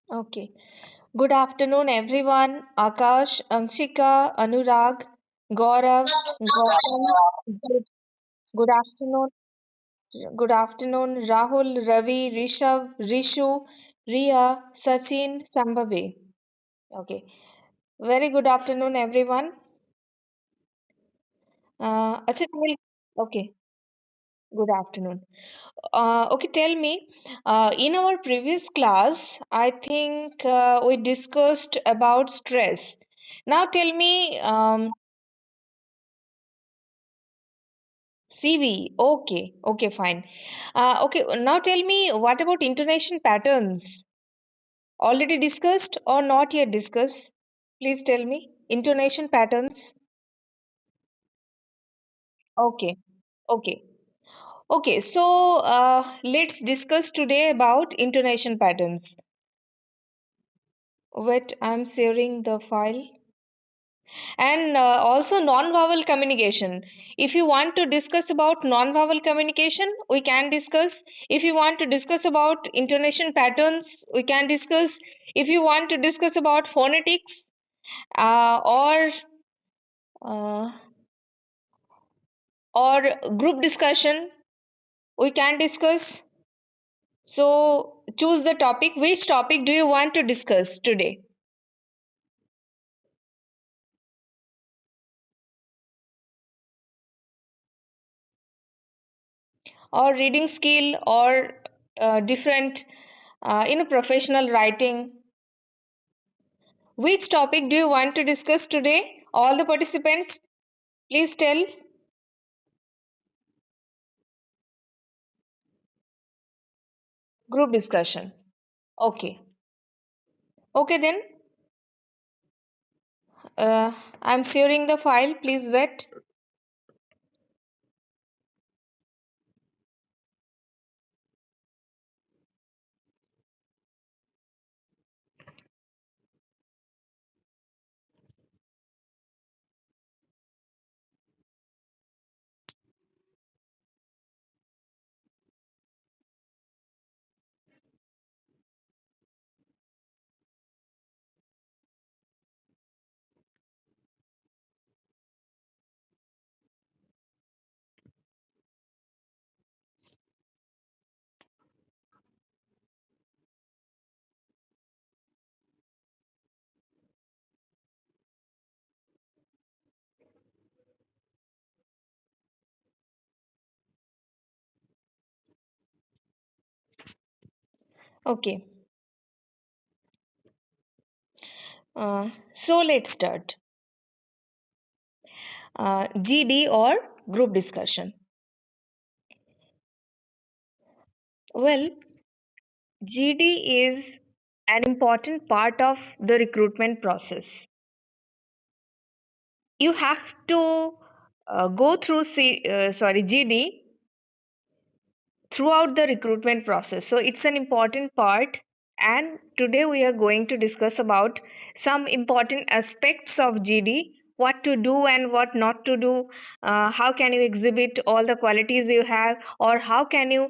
Okay. Good afternoon, everyone. Akash, Anshika, Anurag, Gaurav, Gautam. Good, good afternoon. Good afternoon, Rahul, Ravi, Rishabh, Rishu, Ria, Sachin, Sambhavi. Okay. Very good afternoon, everyone. Okay. Good afternoon. Okay, tell me, in our previous class, I think we discussed about stress. Now tell me, CV. Okay, okay, fine. Okay, now tell me, what about intonation patterns? Already discussed or not yet discussed? Please tell me. Intonation patterns. Okay, okay. Okay, so let's discuss today about intonation patterns. Wait, I'm sharing the file. And also non-verbal communication. If you want to discuss about non-verbal communication, we can discuss. If you want to discuss about intonation patterns, we can discuss. If you want to discuss about phonetics uh, or group discussion, we can discuss. So choose the topic. Which topic do you want to discuss today? Or reading skill or different professional writing. Which topic do you want to discuss today? All the participants, please tell. Group discussion. Okay. Okay then. Uh, I'm sharing the file. Please wait. Okay. So let's start. GD or group discussion. Well, GD is an important part of the recruitment process. You have to go through GD throughout the recruitment process. So it's an important part. And today we are going to discuss about some important aspects of GD, what to do and what not to do, how can you exhibit all the qualities you have, or how can you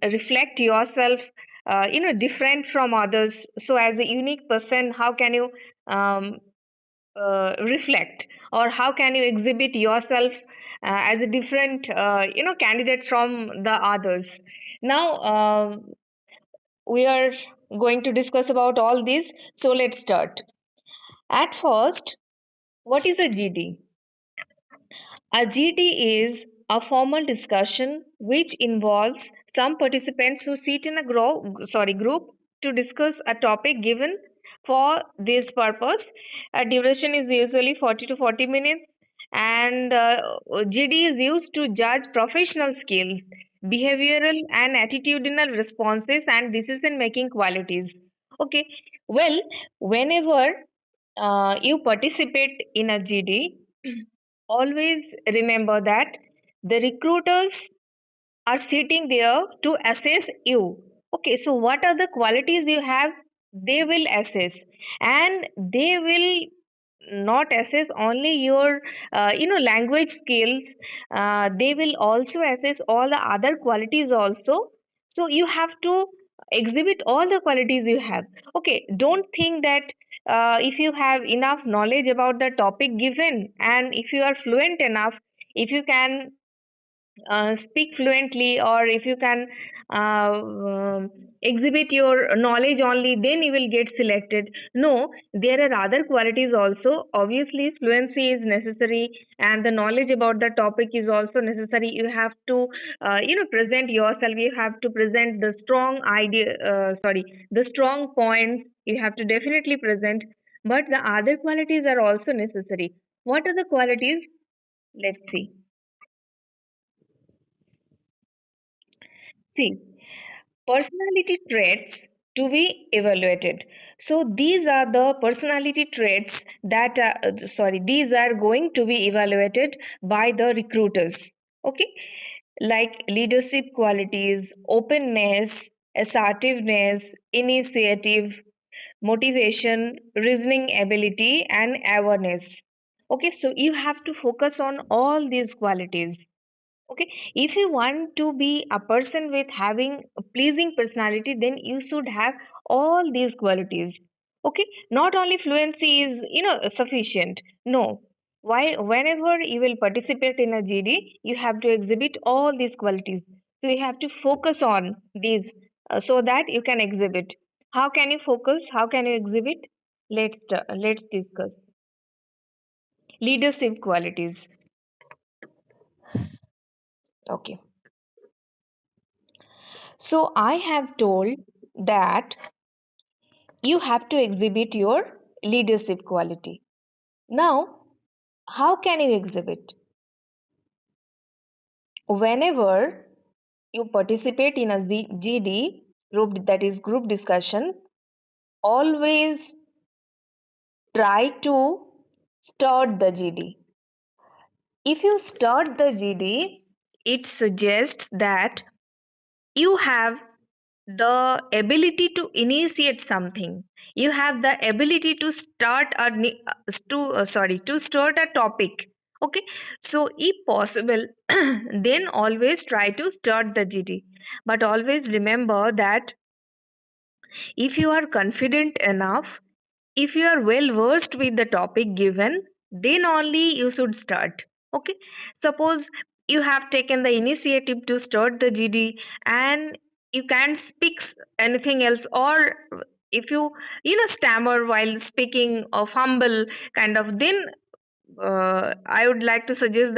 reflect yourself, different from others. So as a unique person, how can you um, reflect, or how can you exhibit yourself as a different candidate from the others. Now we are going to discuss about all these, so let's start. At first, what is a GD? A GD is a formal discussion which involves some participants who sit in a group to discuss a topic given for this purpose. A duration is usually 40 to 40 minutes, and GD is used to judge professional skills, behavioral and attitudinal responses, and decision making qualities. Okay, well, whenever you participate in a GD, always remember that the recruiters are sitting there to assess you. Okay, so what are the qualities you have? They will assess, and they will not assess only your language skills. They will also assess all the other qualities also. So you have to exhibit all the qualities you have. Okay, don't think that if you have enough knowledge about the topic given, and if you are fluent enough, if you can speak fluently, or if you can exhibit your knowledge only, then you will get selected. No, there are other qualities also. Obviously fluency is necessary, and the knowledge about the topic is also necessary. You have to present yourself, you have to present the strong idea, the strong points you have to definitely present. But the other qualities are also necessary. What are the qualities? Let's see. See, personality traits to be evaluated. So these are the personality traits that these are going to be evaluated by the recruiters. Okay, like leadership qualities, openness, assertiveness, initiative, motivation, reasoning ability, and awareness. Okay, so you have to focus on all these qualities. Okay, if you want to be a person with having a pleasing personality, then you should have all these qualities. Okay, not only fluency is sufficient. No, why, whenever you will participate in a GD, you have to exhibit all these qualities. So you have to focus on these so that you can exhibit. How can you focus? How can you exhibit? Let's discuss leadership qualities. Okay, so I have told that you have to exhibit your leadership quality. Now, how can you exhibit? Whenever you participate in a GD group, that is group discussion, always try to start the GD. If you start the GD, it suggests that you have the ability to initiate something. You have the ability to start a to start a topic. Okay, so if possible then always try to start the GD, but always remember that if you are confident enough, if you are well versed with the topic given, then only you should start. Okay, suppose you have taken the initiative to start the GD, and you can't speak anything else, or if you stammer while speaking or fumble kind of, then I would like to suggest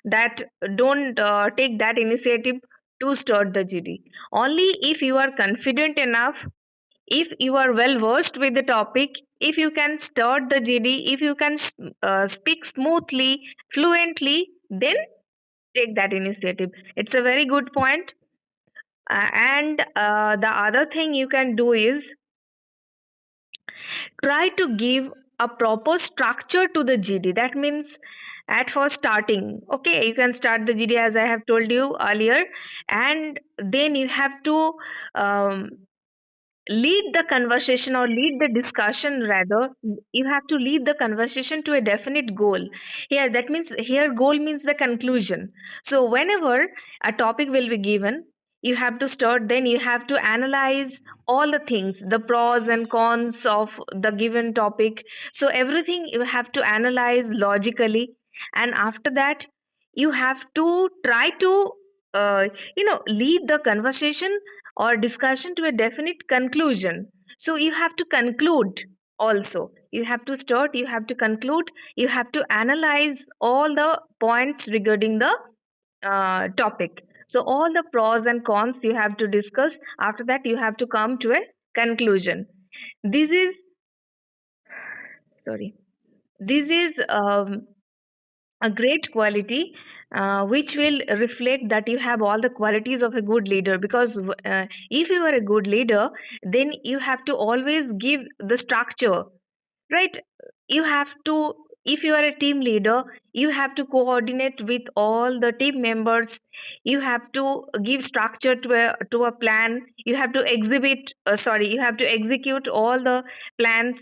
that don't take that initiative to start the GD. Only if you are confident enough, if you are well versed with the topic, if you can start the GD, if you can speak smoothly, fluently, then take that initiative. It's a very good point. And the other thing you can do is try to give a proper structure to the GD. That means at first starting, okay, you can start the GD as I have told you earlier, and then you have to um, lead the conversation, or lead the discussion rather. You have to lead the conversation to a definite goal. Here, that means here goal means the conclusion. So whenever a topic will be given, you have to start, then you have to analyze all the things, the pros and cons of the given topic. So everything you have to analyze logically, and after that you have to try to lead the conversation or discussion to a definite conclusion. So you have to conclude also. You have to start, you have to conclude, you have to analyze all the points regarding the topic. So all the pros and cons you have to discuss. After that, you have to come to a conclusion. This is sorry. This is a great quality which will reflect that you have all the qualities of a good leader, because if you are a good leader, then you have to always give the structure, right? You have to, if you are a team leader, you have to coordinate with all the team members. You have to give structure to a plan. You have to you have to execute all the plans.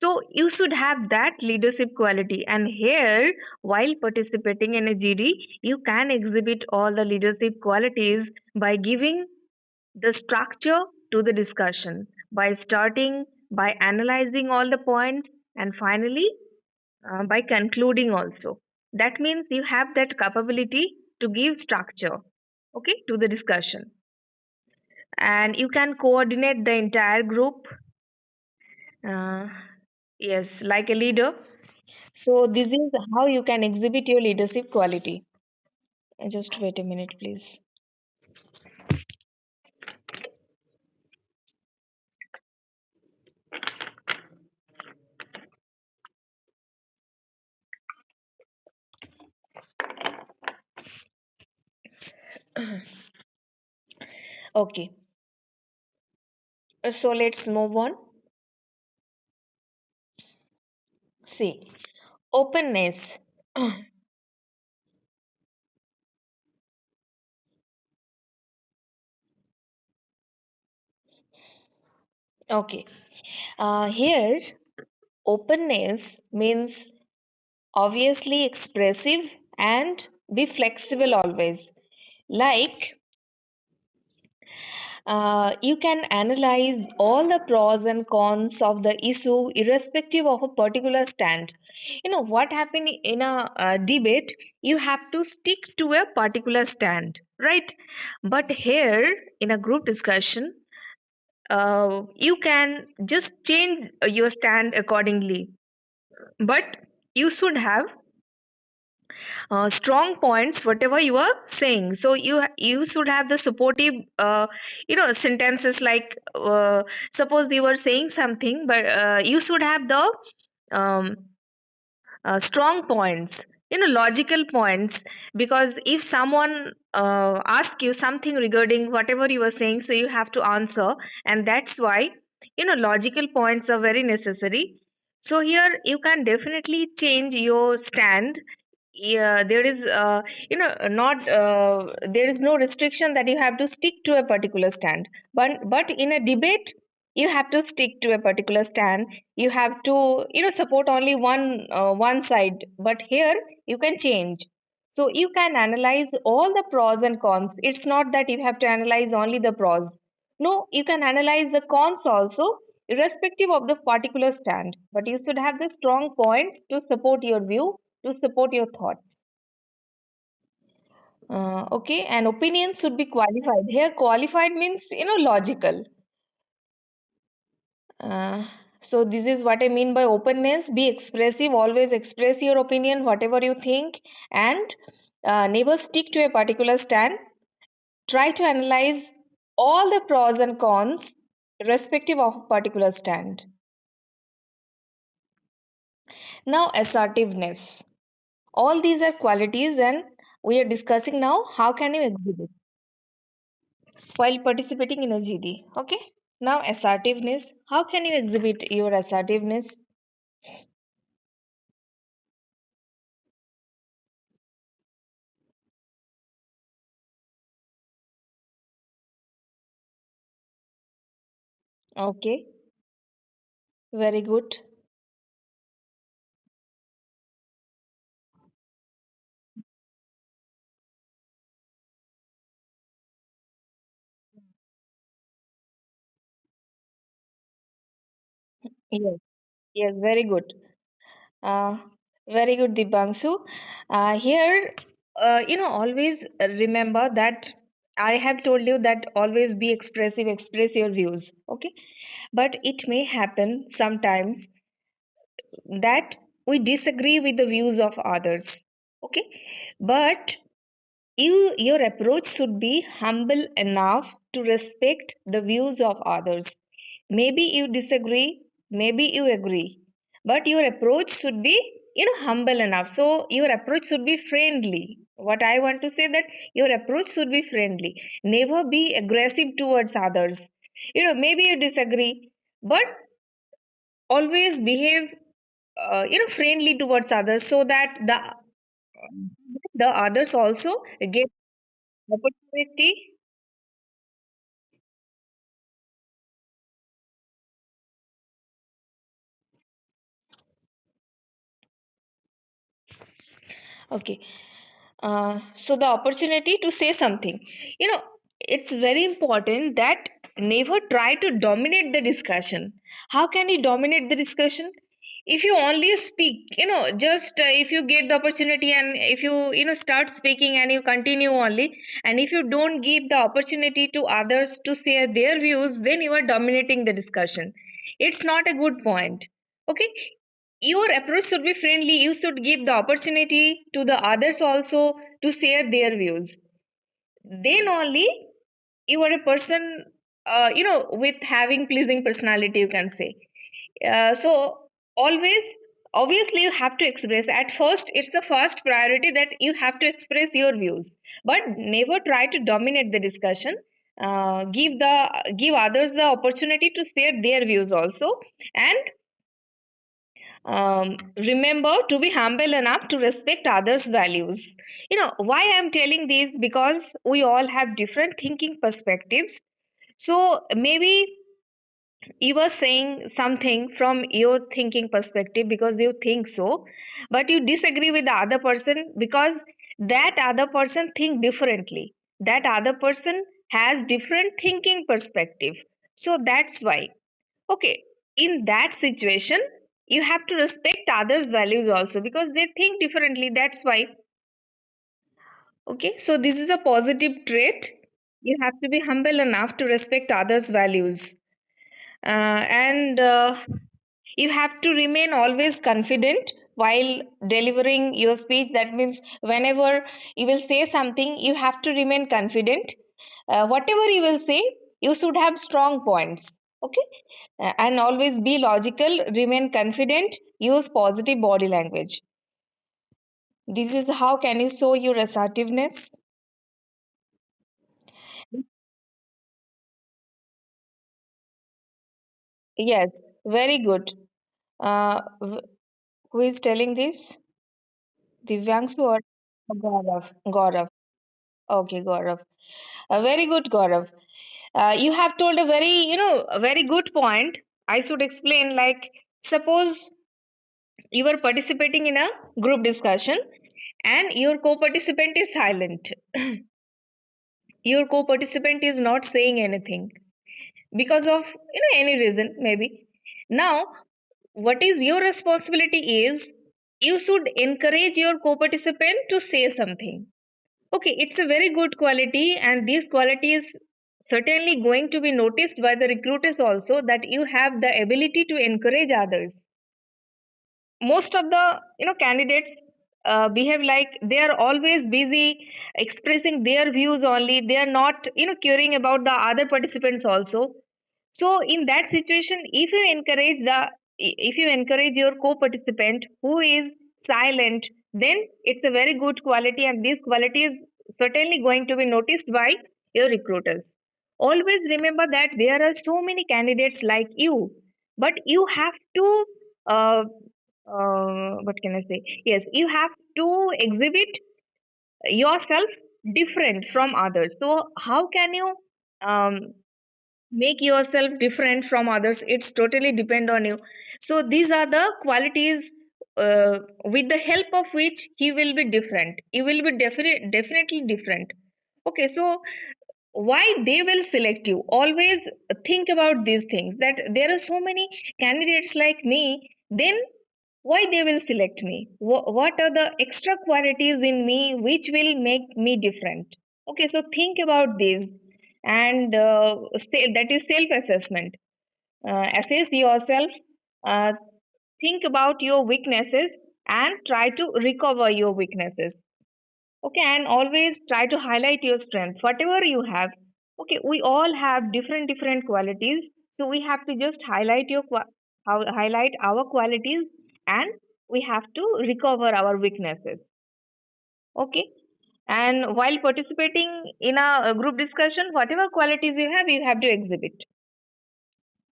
So you should have that leadership quality, and here, while participating in a GD, you can exhibit all the leadership qualities by giving the structure to the discussion by starting, by analyzing all the points, and finally by concluding also. That means you have that capability to give structure, okay, to the discussion, and you can coordinate the entire group. Uh, yes, like a leader. So this is how you can exhibit your leadership quality. Just wait a minute, please. Okay, so let's move on. See, openness. Okay, here openness means obviously expressive and be flexible always. Like you can analyze all the pros and cons of the issue irrespective of a particular stand. You know what happened in a debate, you have to stick to a particular stand, right? But here in a group discussion, you can just change your stand accordingly, but you should have strong points whatever you are saying. So you should have the supportive sentences, like suppose you were saying something, but you should have the um, strong points, logical points, because if someone asks you something regarding whatever you were saying, so you have to answer, and that's why logical points are very necessary. So here you can definitely change your stand. Yeah, there is not there is no restriction that you have to stick to a particular stand, but in a debate you have to stick to a particular stand. You have to support only one side, but here you can change. So you can analyze all the pros and cons. It's not that you have to analyze only the pros. No, you can analyze the cons also, irrespective of the particular stand, but you should have the strong points to support your view, to support your thoughts. Okay, and opinions should be qualified. Here, qualified means logical. Uh, so this is what I mean by openness. Be expressive. Always express your opinion, whatever you think, and never stick to a particular stand. Try to analyze all the pros and cons, respective of a particular stand. Now, assertiveness. All these are qualities, and we are discussing now how can you exhibit while participating in a GD. Okay. Now, assertiveness. How can you exhibit your assertiveness? Okay. Very good. Yes. Yes. Very good. Uh, Very good, Dipanshu. Here, always remember that I have told you that always be expressive, express your views. Okay. But it may happen sometimes that we disagree with the views of others. Okay. But your approach should be humble enough to respect the views of others. Maybe you disagree, maybe you agree, but your approach should be humble enough. So your approach should be friendly. What I want to say, that your approach should be friendly. Never be aggressive towards others. Maybe you disagree, but always behave friendly towards others, so that the others also get opportunity. Okay. So the opportunity to say something. You know, it's very important that never try to dominate the discussion. How can you dominate the discussion? If you only speak, just if you get the opportunity, and if you start speaking and you continue only, and if you don't give the opportunity to others to share their views, then you are dominating the discussion. It's not a good point. Okay, your approach should be friendly. You should give the opportunity to the others also to share their views. Then only you are a person, with having pleasing personality, you can say. So always, obviously, you have to express. At first, it's the first priority that you have to express your views, but never try to dominate the discussion. Give others the opportunity to share their views also, and remember to be humble enough to respect others' values. Why I'm telling this? Because we all have different thinking perspectives. So maybe you were saying something from your thinking perspective because you think so, but you disagree with the other person because that other person think differently. That other person has different thinking perspective. So that's why. Okay, in that situation, you have to respect others' values also because they think differently. That's why. Okay, so this is a positive trait. You have to be humble enough to respect others' values. And you have to remain always confident while delivering your speech. That means whenever you will say something, you have to remain confident. Whatever you will say, you should have strong points. Okay, and always be logical, remain confident, use positive body language. This is how can you show your assertiveness. Yes, very good. Who is telling this? Divyangshu or Gaurav? Gaurav. Okay, Gaurav. Very good, Gaurav. You have told a a very good point. I should explain, like, suppose you are participating in a group discussion and your co-participant is silent. Your co-participant is not saying anything because of, any reason, maybe. Now, what is your responsibility is you should encourage your co-participant to say something. Okay, it's a very good quality, and these qualities certainly going to be noticed by the recruiters also, that you have the ability to encourage others. Most of the candidates behave like they are always busy expressing their views only. They are not caring about the other participants also. So in that situation, if you encourage your co-participant who is silent, then it's a very good quality, and this quality is certainly going to be noticed by your recruiters. Always remember that there are so many candidates like you, but you have to what can I say? Yes, you have to exhibit yourself different from others. So how can you um, make yourself different from others? It's totally depend on you. So these are the qualities with the help of which he will be different. He will be definitely different. Okay, so why they will select you? Always think about these things, that there are so many candidates like me. Then why they will select me? What are the extra qualities in me which will make me different? Okay, so think about this, and that is self assessment. Assess yourself, uh, think about your weaknesses, and try to recover your weaknesses. Okay, and always try to highlight your strength, whatever you have. Okay, we all have different qualities, so we have to just highlight our qualities, and we have to recover our weaknesses. Okay, and while participating in a group discussion, whatever qualities you have to exhibit.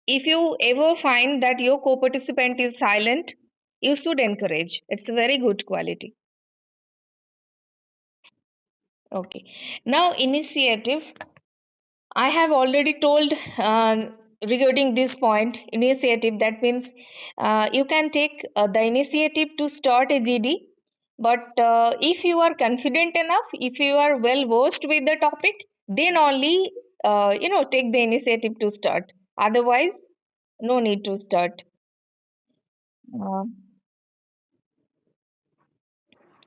If you ever find that your co-participant is silent, you should encourage. It's a very good quality. Okay, now initiative. I have already told regarding this point, initiative. That means you can take the initiative to start a GD, but if you are confident enough, if you are well versed with the topic, then only take the initiative to start. Otherwise, no need to start. Uh,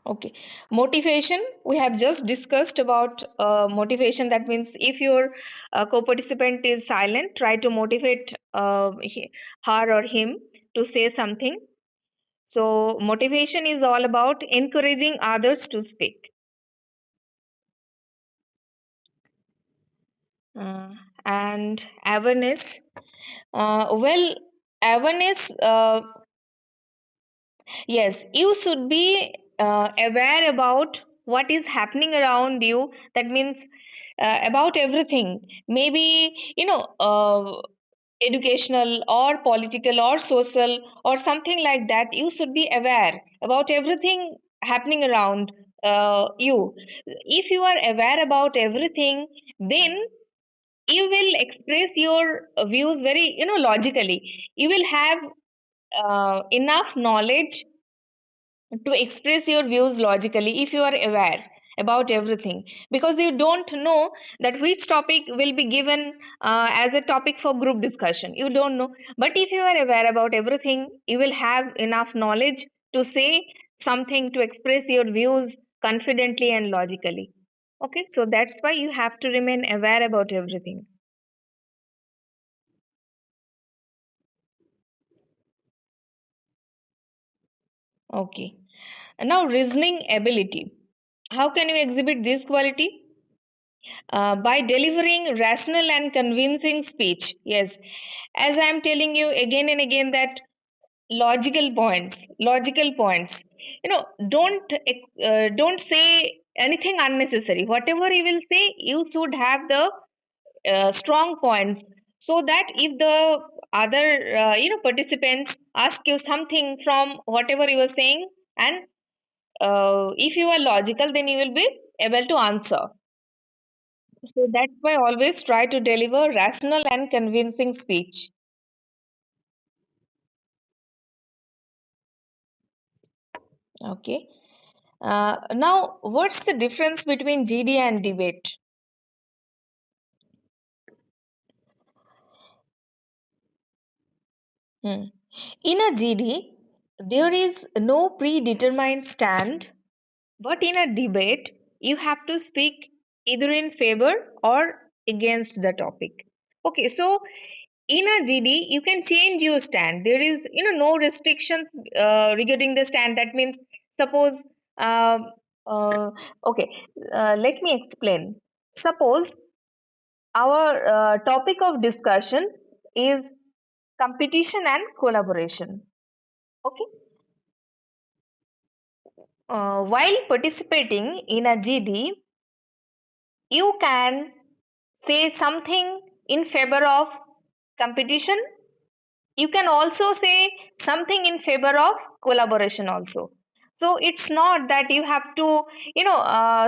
Okay. Motivation, we have just discussed about motivation. That means if your co-participant is silent, try to motivate her or him to say something. So, motivation is all about encouraging others to speak. Uh, and awareness. Well, awareness, yes, you should be aware about what is happening around you. That means about everything. Maybe, educational or political or social or something like that. You should be aware about everything happening around you. If you are aware about everything, then you will express your views very, logically. You will have enough knowledge to express your views logically if you are aware about everything, because you don't know that which topic will be given as a topic for group discussion. You don't know, but if you are aware about everything, you will have enough knowledge to say something, to express your views confidently and logically. Okay, so that's why you have to remain aware about everything. Okay, now reasoning ability. How can you exhibit this quality? By delivering rational and convincing speech. Yes, as I am telling you again and again that logical points. Don't say anything unnecessary. Whatever you will say, you should have the strong points, so that if the other participants ask you something from whatever you are saying, and if you are logical, then you will be able to answer. So that's why always try to deliver rational and convincing speech. Okay. Now, what's the difference between GD and debate? Hmm. In a GD, there is no predetermined stand, but in a debate, you have to speak either in favor or against the topic. Okay, so in a GD, you can change your stand. There is, no restrictions regarding the stand. That means, suppose, uh, uh, okay, let me explain. Suppose our topic of discussion is competition and collaboration. Okay, while participating in a GD, you can say something in favor of competition. You can also say something in favor of collaboration also. So it's not that you have to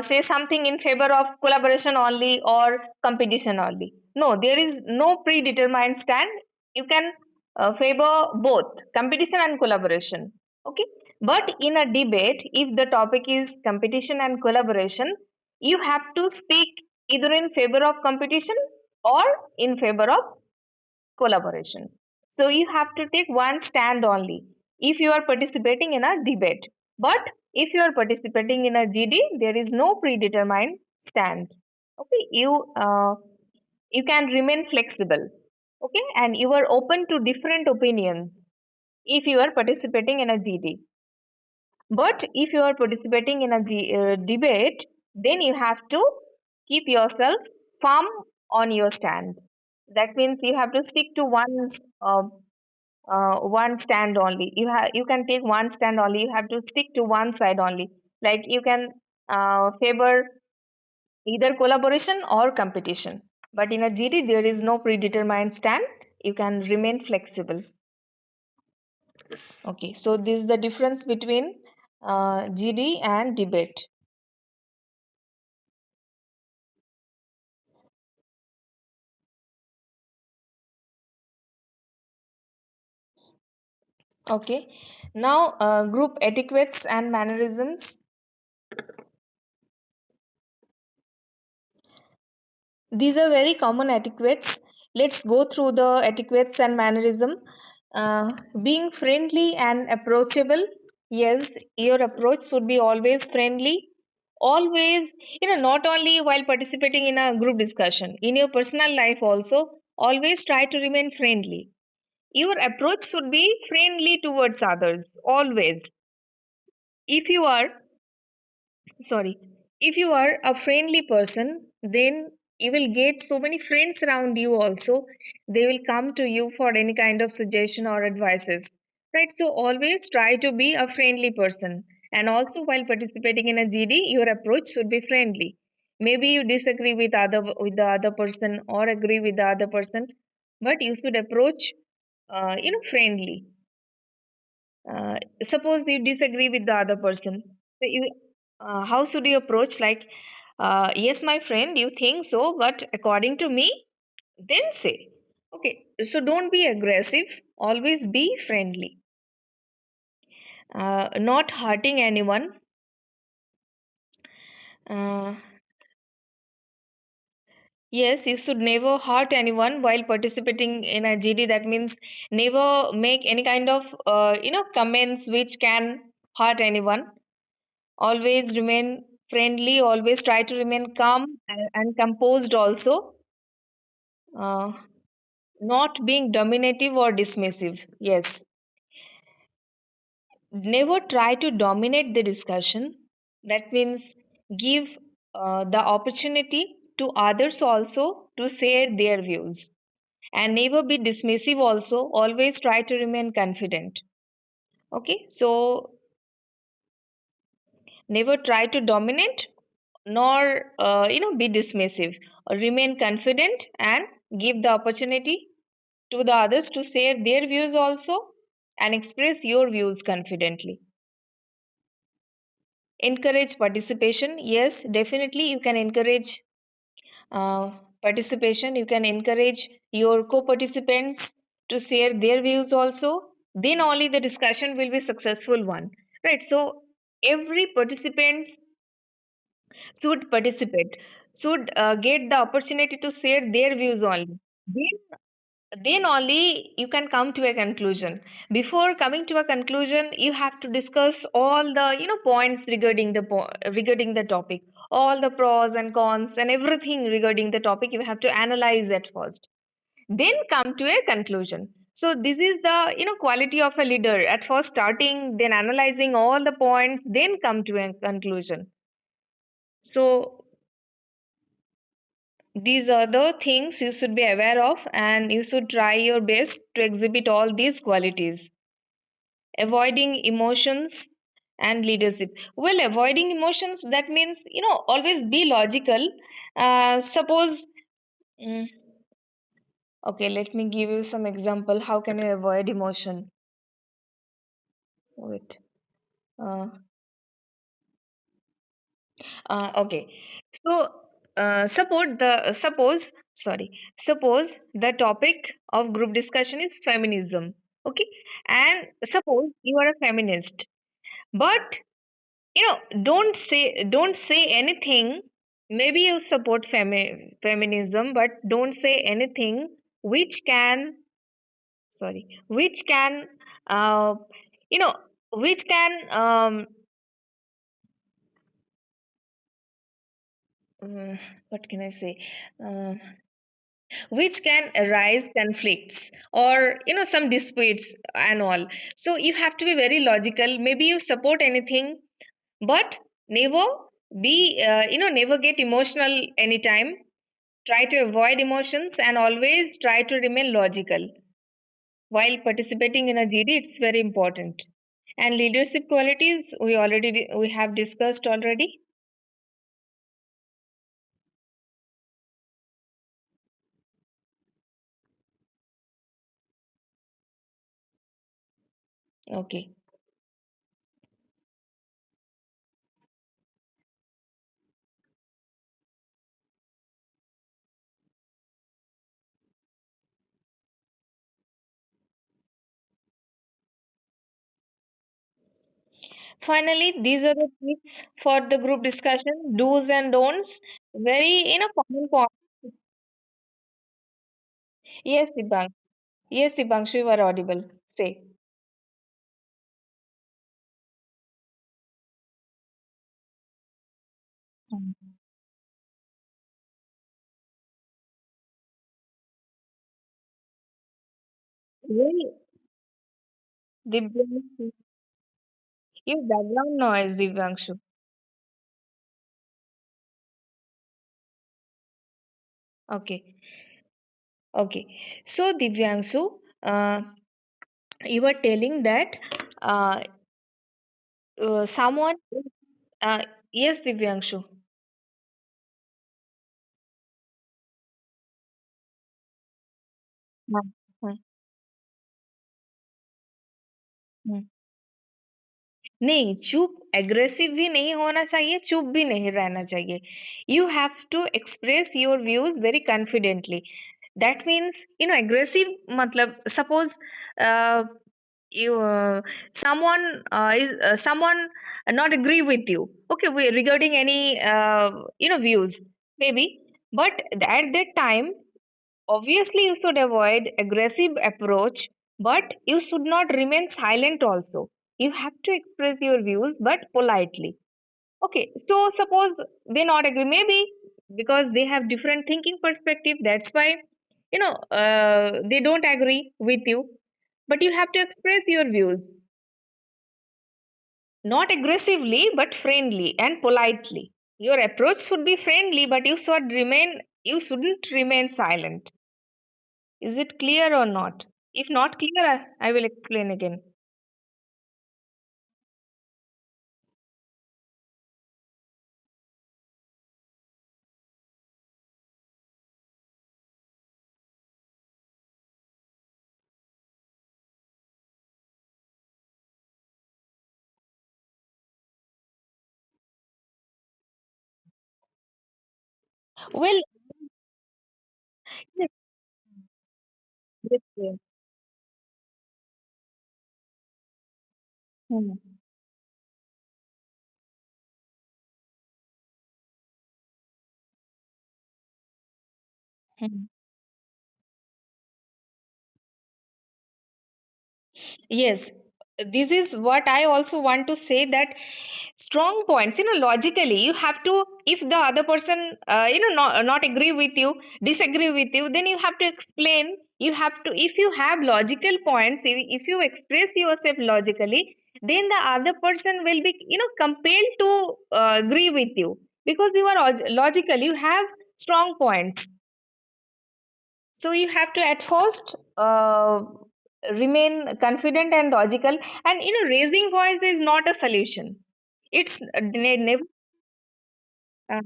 say something in favor of collaboration only or competition only. No, there is no predetermined stand. You can favor both competition and collaboration. Okay, but in a debate, if the topic is competition and collaboration, you have to speak either in favor of competition or in favor of collaboration. So you have to take one stand only if you are participating in a debate. But if you are participating in a GD, there is no predetermined stand. Okay, you can remain flexible. Okay, and you are open to different opinions if you are participating in a GD. But if you are participating in a debate, then you have to keep yourself firm on your stand. That means you have to stick to uh, one stand only. You can take one stand only. You have to stick to one side only. Like you can favor either collaboration or competition. But in a GD, there is no predetermined stand. You can remain flexible. Okay, so this is the difference between GD and debate. Okay, now group etiquettes and mannerisms. These are very common etiquettes. Let's go through the etiquettes and mannerism. Being friendly and approachable. Yes, your approach should be always friendly. Always, not only while participating in a group discussion, in your personal life also, always try to remain friendly. Your approach should be friendly towards others, always. If you are sorry if you are a friendly person, then you will get so many friends around you also. They will come to you for any kind of suggestion or advices, right? So always try to be a friendly person. And also, while participating in a GD, your approach should be friendly. Maybe you disagree with the other person or agree with the other person, but you should approach friendly. uh, Suppose you disagree with the other person, so how should you approach? Like, yes, my friend, you think so, but according to me, then say. Okay, so don't be aggressive, always be friendly. Not hurting anyone. uh, yes, you should never hurt anyone while participating in a GD. That means never make any kind of comments which can hurt anyone. Always remain friendly, always try to remain calm and composed also. uh, Not being dominative or dismissive. Yes, never try to dominate the discussion. That means give the opportunity to others also to share their views, and never be dismissive also. Always try to remain confident. Okay, so never try to dominate, nor be dismissive. Remain confident and give the opportunity to the others to share their views also, and express your views confidently. Encourage participation. Yes, definitely you can encourage uh, participation. You can encourage your co-participants to share their views also. Then only the discussion will be successful one, right? So every participant should participate, should get the opportunity to share their views only. Then only you can come to a conclusion. Before coming to a conclusion, you have to discuss all the points regarding regarding the topic, all the pros and cons and everything regarding the topic. You have to analyze at first, then come to a conclusion. So this is the quality of a leader. At first starting, then analyzing all the points, then come to a conclusion. So these are the things you should be aware of, and you should try your best to exhibit all these qualities. Avoiding emotions and leadership. Well, avoiding emotions, that means always be logical. Suppose, mm, okay, let me give you some example. How can you avoid emotion? Wait. Uh, okay. So, suppose suppose the topic of group discussion is feminism. Okay, and suppose you are a feminist, but don't say anything. Maybe you support feminism, but don't say anything which can which can uh, you know which can uh, what can I say, uh, which can arise conflicts or some disputes and all. So you have to be very logical. Maybe you support anything, but never never get emotional anytime. Try to avoid emotions and always try to remain logical while participating in a GD. It's very important. And leadership qualities, we have discussed already. Okay. Finally, these are the tips for the group discussion, do's and don'ts. Very common point. Yes, Dibang. Yes, Dibangshu, you are audible. Say. Hmm. Really? Dibyanshu. Your background noise, Dibyanshu. Okay. Okay. So, Divyanshu, you were telling that uh, someone. Uh, yes, Divyanshu. हाँ, हाँ, हाँ। नहीं, चुप aggressive भी नहीं होना चाहिए, चुप भी नहीं रहना चाहिए. You have to express your views very confidently. That means aggressive मतलब suppose you someone not agree with you, okay, regarding any views maybe, but at that time obviously you should avoid aggressive approach, but you should not remain silent also. You have to express your views but politely. Okay, so suppose they not agree, maybe because they have different thinking perspective, that's why they don't agree with you, but you have to express your views, not aggressively but friendly and politely. Your approach should be friendly, but you shouldn't remain silent. Is it clear or not? If not clear, I will explain again. Well, yes, yes, yes. Hmm. Hmm. Yes, this is what I also want to say, that strong points, logically, you have to, if the other person, not agree with you, disagree with you, then you have to explain. You have to, if you have logical points, if you express yourself logically, then the other person will be, compelled to agree with you, because you are logical, you have strong points. So you have to at first remain confident and logical. And raising voice is not a solution. It's never. Uh,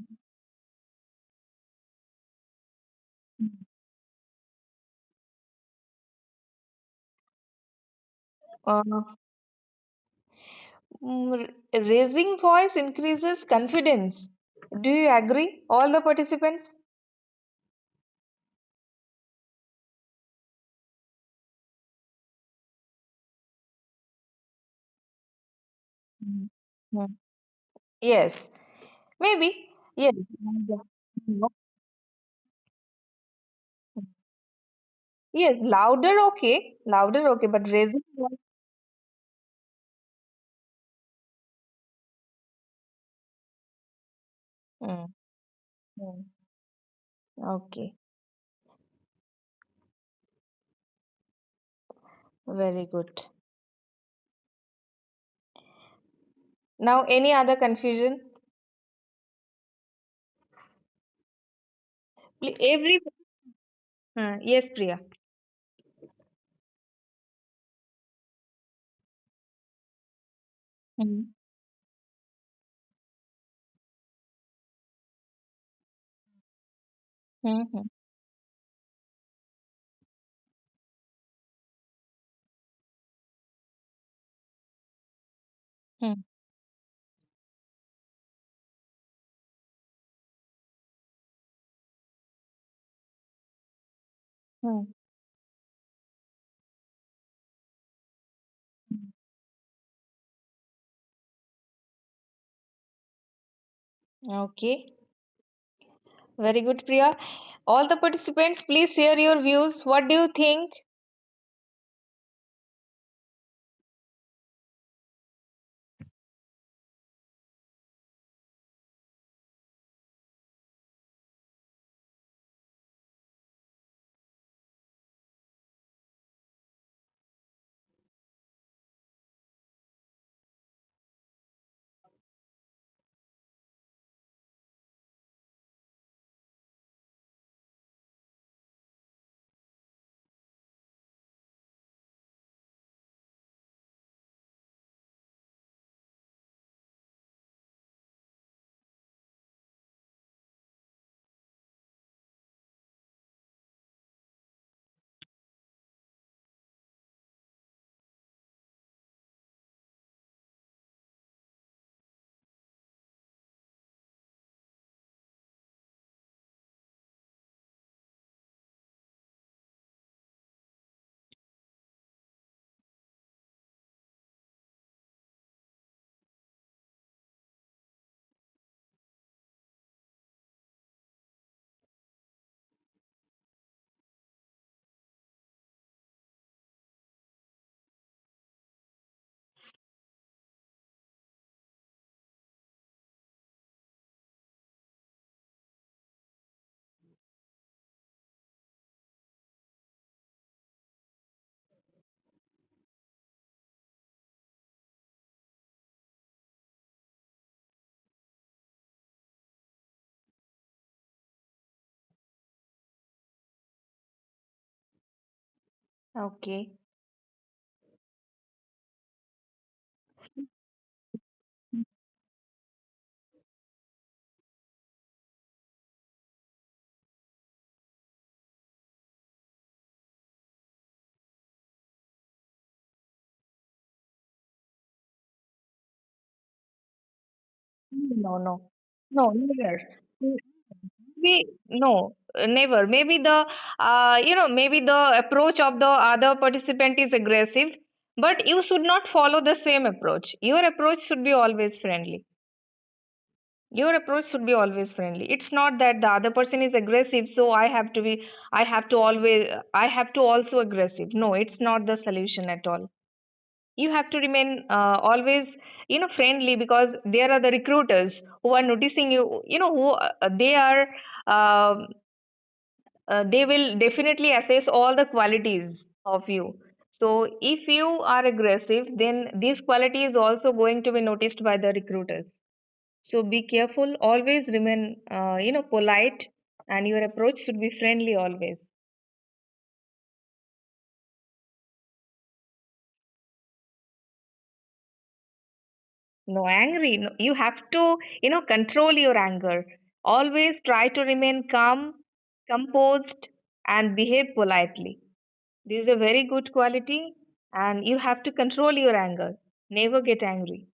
uh, Raising voice increases confidence. Do you agree, all the participants? Mm. Mm. Yes, maybe. Yes. Mm. Yes, louder, okay, but raising voice. Mm. Mm. Okay, very good. Now, any other confusion? Every. Yes, Priya. Hmm. Hmm. Hmm. Hmm. Hmm. Hmm. Okay, very good, Priya. All the participants, please share your views. What do you think? Okay. No, no, no, never. Maybe no, never. Maybe the maybe the approach of the other participant is aggressive, but you should not follow the same approach. Your approach should be always friendly. Your approach should be always friendly. It's not that the other person is aggressive, so I have to always, I have to also aggressive. No, it's not the solution at all. You have to remain always, friendly, because there are the recruiters who are noticing you, who they are, um they will definitely assess all the qualities of you. So if you are aggressive, then this quality is also going to be noticed by the recruiters. So be careful, always remain, polite, and your approach should be friendly always. No, angry. No, you have to, control your anger. Always try to remain calm, composed, and behave politely. This is a very good quality, and you have to control your anger. Never get angry.